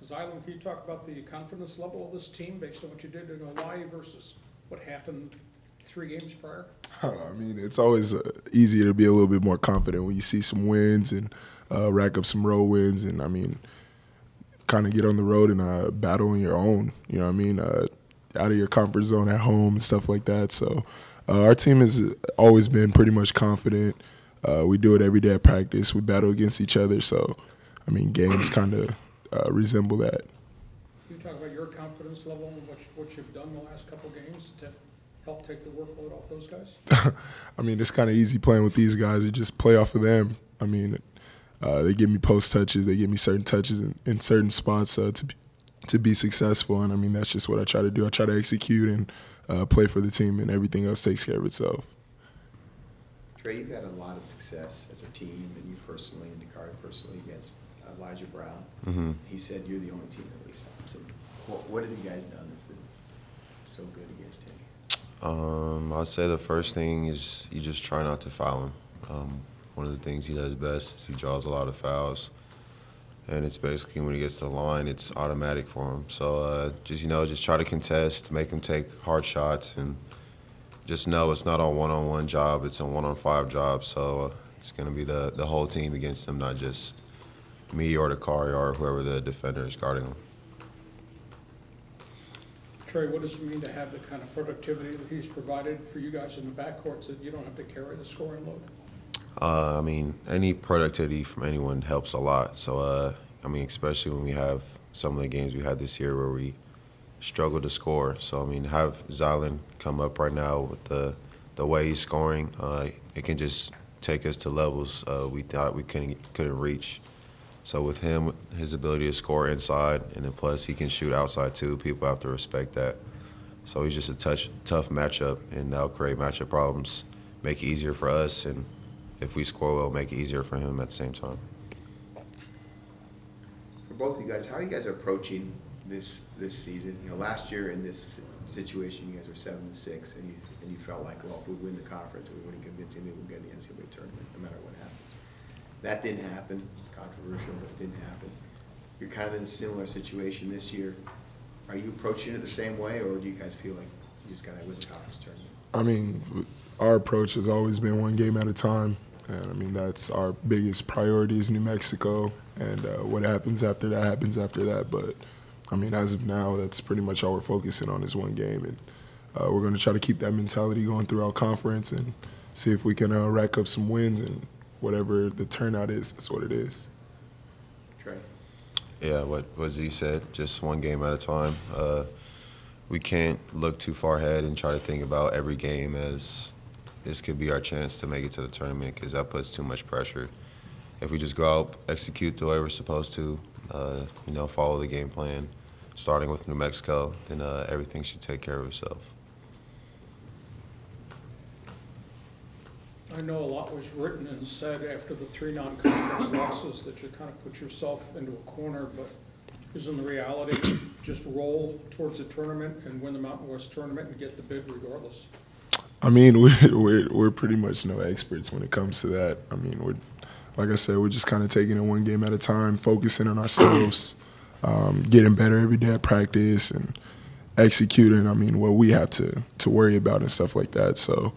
Zylan, can you talk about the confidence level of this team based on what you did in Hawaii versus what happened 3 games prior? I mean, it's always easier to be a little bit more confident when you see some wins and rack up some road wins, and I mean, kind of get on the road and battle on your own. You know what I mean? Out of your comfort zone at home and stuff like that. So our team has always been pretty much confident. We do it every day at practice. We battle against each other. So, I mean, games kind of resemble that. Can you talk about your confidence level and what you've done the last couple of games to help take the workload off those guys? I mean, it's kind of easy playing with these guys. You just play off of them. I mean, they give me post touches. They give me certain touches in certain spots to be successful. And, I mean, that's just what I try to do. I try to execute and play for the team, and everything else takes care of itself. Trey, you've had a lot of success as a team, and you personally, and Dakari personally, against Elijah Brown. Mm-hmm. He said you're the only team that really stops him. What have you guys done that's been so good against him? I'd say the first thing is you just try not to foul him. One of the things he does best is he draws a lot of fouls, and it's basically when he gets to the line, it's automatic for him. So just try to contest, make him take hard shots, and just know it's not a one-on-one job, it's a one-on-5 job. So it's going to be the whole team against him, not just me or Dakari or whoever the defender is guarding him. Trey, what does it mean to have the kind of productivity that he's provided for you guys in the backcourt so that you don't have to carry the scoring load? I mean, any productivity from anyone helps a lot. So, I mean, especially when we have some of the games we had this year where we struggle to score. So, I mean, have Zylan come up right now with the way he's scoring, it can just take us to levels we thought we couldn't reach. So with him, his ability to score inside, and then plus he can shoot outside too, people have to respect that. So he's just a tough matchup, and that'll create matchup problems, make it easier for us, and if we score well, make it easier for him at the same time. For both of you guys, how are you guys approaching this season? You know, last year in this situation, you guys were 7-6, and you felt like, well, if we win the conference, we win convincingly, we'll get in the NCAA tournament, no matter what happens. That didn't happen. Controversial, but it didn't happen. You're kind of in a similar situation this year. Are you approaching it the same way, or do you guys feel like you just got to win the conference tournament? I mean, our approach has always been one game at a time, and I mean that's our biggest priority is New Mexico, and what happens after that happens after that. But I mean, as of now, that's pretty much all we're focusing on is one game, and we're going to try to keep that mentality going through our conference and see if we can rack up some wins, and whatever the turnout is, that's what it is. Trey? Yeah, what Z said, just one game at a time. We can't look too far ahead and try to think about every game as this could be our chance to make it to the tournament, because that puts too much pressure. If we just go out, execute the way we're supposed to, follow the game plan, starting with New Mexico, then everything should take care of itself. I know a lot was written and said after the 3 non-conference losses that you kind of put yourself into a corner, but isn't the reality just roll towards the tournament and win the Mountain West tournament and get the bid regardless? I mean, we're pretty much no experts when it comes to that. I mean, like I said, we're just kind of taking it one game at a time, focusing on ourselves, getting better every day at practice, and executing. I mean, what we have to worry about and stuff like that. So.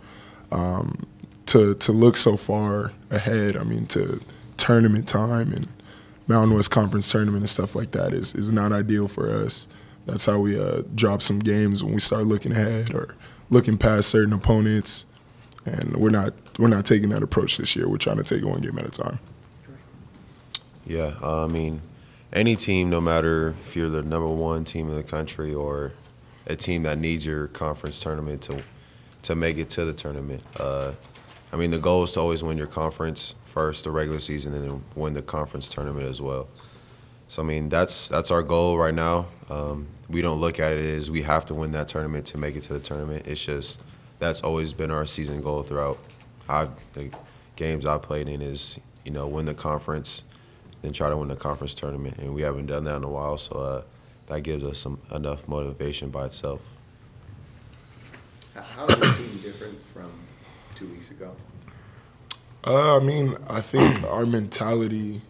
To look so far ahead, I mean, to tournament time and Mountain West Conference tournament and stuff like that is not ideal for us. That's how we drop some games when we start looking ahead or looking past certain opponents, and we're not taking that approach this year. We're trying to take it one game at a time. Yeah, I mean, any team, no matter if you're the #1 team in the country or a team that needs your conference tournament to make it to the tournament. I mean, the goal is to always win your conference first, the regular season, and then win the conference tournament as well. So, I mean, that's our goal right now. We don't look at it as we have to win that tournament to make it to the tournament. It's just that's always been our season goal throughout the games I've played in is, win the conference, then try to win the conference tournament. And we haven't done that in a while, so that gives us enough motivation by itself. How is this team different from 2 weeks ago? I mean, I think our mentality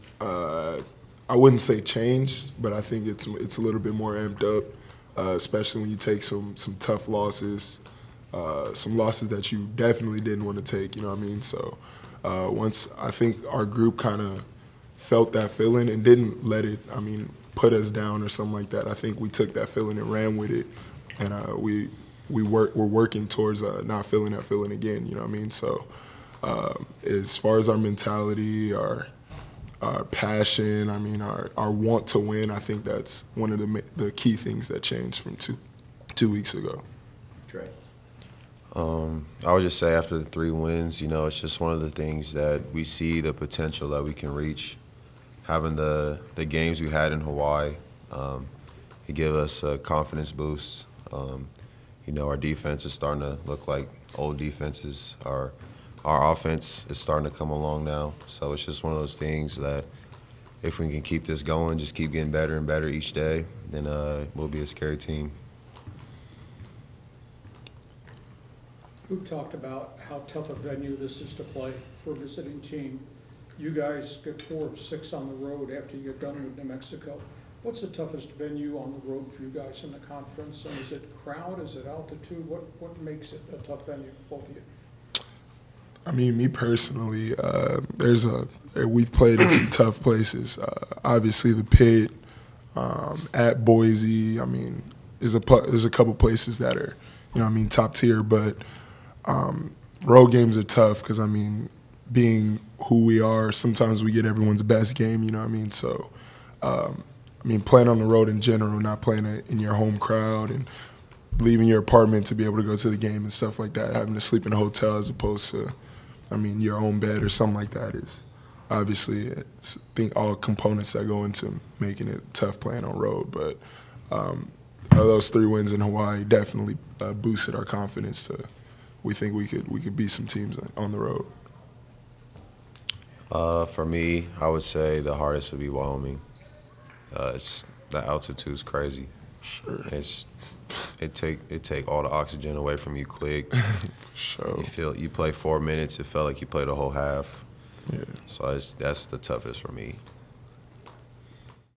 I wouldn't say changed, but I think it's a little bit more amped up, especially when you take some tough losses, some losses that you definitely didn't want to take. You know what I mean? So once I think our group kind of felt that feeling and didn't let it, put us down or something like that. I think we took that feeling and ran with it, and we're working towards not feeling that feeling again. You know what I mean? So as far as our mentality, our passion, our want to win, I think that's one of the key things that changed from two weeks ago. Trey. I would just say after the 3 wins, it's just one of the things that we see the potential that we can reach. Having the games we had in Hawaii, it gave us a confidence boost. Our defense is starting to look like old defenses. Our offense is starting to come along now. So it's just one of those things that if we can keep this going, just keep getting better and better each day, then we'll be a scary team. We've talked about how tough a venue this is to play for a visiting team. You guys get 4 of 6 on the road after you get done with New Mexico. What's the toughest venue on the road for you guys in the conference? And is it crowd? Is it altitude? What makes it a tough venue, both of you? Me personally, we've played in some tough places. Obviously, the Pit, at Boise. There's a couple places that are, top tier. But road games are tough because being who we are, sometimes we get everyone's best game. You know what I mean? So, playing on the road in general, not playing in your home crowd and leaving your apartment to be able to go to the game and stuff like that, having to sleep in a hotel as opposed to, your own bed or something like that is obviously, I think all components that go into making it tough playing on road. But those 3 wins in Hawaii definitely boosted our confidence we think we could beat some teams on the road. For me, I would say the hardest would be Wyoming. The altitude's crazy. Sure. It take all the oxygen away from you quick. For sure. You play 4 minutes, it felt like you played a whole half. Yeah. So that's the toughest for me.